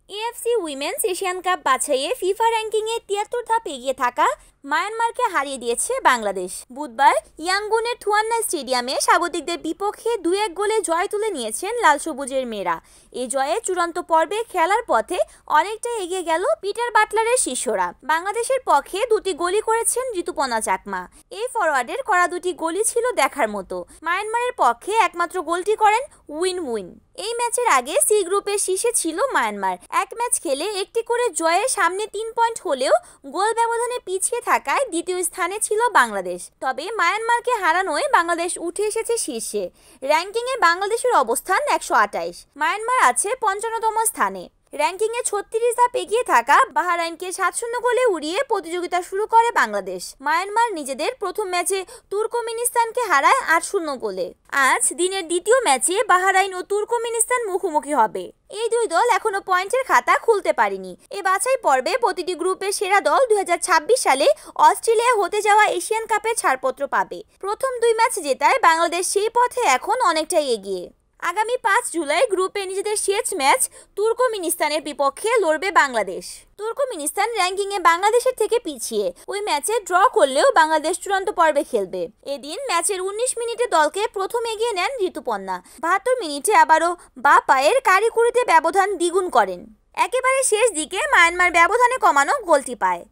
AFC women's Asian Cup বাছাইয়ে FIFA র্যাঙ্কিংয়ে ৭৩ ধাপ এগিয়ে থাকা মায়ানমারকে হারিয়ে দিয়েছে বাংলাদেশ। বুধবার ইয়াঙ্গুনের থুয়ান্না স্টেডিয়ামে স্বাগতিকদের বিপক্ষে ২-১ গোলে জয় তুলে নিয়েছেন লাল সবুজের মেয়েরা। এই জয়ে চূড়ান্ত পর্বে খেলার পথে অনেকটা এগিয়ে গেল পিটার বাটলারের শিষ্যরা। বাংলাদেশের পক্ষে ২টি গোলই করেছেন ঋতুপর্ণা চাকমা। এই ফরোয়ার্ডের করা ২টি গোলই ছিল দেখার মতো। মায়ানমারের পক্ষে একমাত্র গোলটি করেন উইন। এই ম্যাচের আগে সি গ্রুপের শীর্ষে ছিল মায়ানমার। এক ম্যাচ খেলে একটি করে জয়ের সামনে ৩ পয়েন্ট হলেও গোল ব্যবধানে পিছিয়ে থাকায় দ্বিতীয় স্থানে ছিল বাংলাদেশ। তবে মায়ানমারকে হারানোয় বাংলাদেশ উঠে এসেছে শীর্ষে। র্যাঙ্কিংয়ে বাংলাদেশের অবস্থান ১২৮। মায়ানমার আছে ৫৫তম স্থানে। র্যাঙ্কিংয়ে ৩৬ ধাপ এগিয়ে থাকা বাহরাইনকে ৭-০ গোলে উড়িয়ে প্রতিযোগিতা শুরু করে বাংলাদেশ। মায়ানমার নিজেদের প্রথম ম্যাচে তুর্কমেনিস্তানকে হারায় ৮-০ গোলে। আজ দিনের দ্বিতীয় ম্যাচে বাহরাইন ও তুর্কমেনিস্তান মুখোমুখি হবে। এই দুই দল এখনো পয়েন্টের খাতা খুলতে পারেনি। এ বাছাই পর্বে প্রতিটি গ্রুপের সেরা দল ২০২৬ সালে অস্ট্রেলিয়া হতে যাওয়া এশিয়ান কাপের ছাড়পত্র পাবে। প্রথম ২ ম্যাচ জেতায় বাংলাদেশ সেই পথে এখন অনেকটাই এগিয়ে। আগামী ৫ জুলাই গ্রুপে নিজেদের শেষ ম্যাচ তুর্কমেনিস্তানের বিপক্ষে লড়বে বাংলাদেশ। তুর্কমেনিস্তান র্যাঙ্কিংয়ে বাংলাদেশের থেকে পিছিয়ে। ওই ম্যাচে ড্র করলেও বাংলাদেশ চূড়ান্ত পর্বে খেলবে। এদিন ম্যাচের ১৯ মিনিটে দলকে প্রথম এগিয়ে নেন ঋতুপর্ণা। ৭২ মিনিটে আবারও বা পায়ের কারিকুরিতে ব্যবধান দ্বিগুণ করেন। একেবারে শেষ দিকে মায়ানমার ব্যবধানে কমানো গোলটি পায়।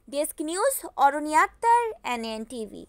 ডেস্ক নিউজ, অরণি আক্তার, এনএন টিভি।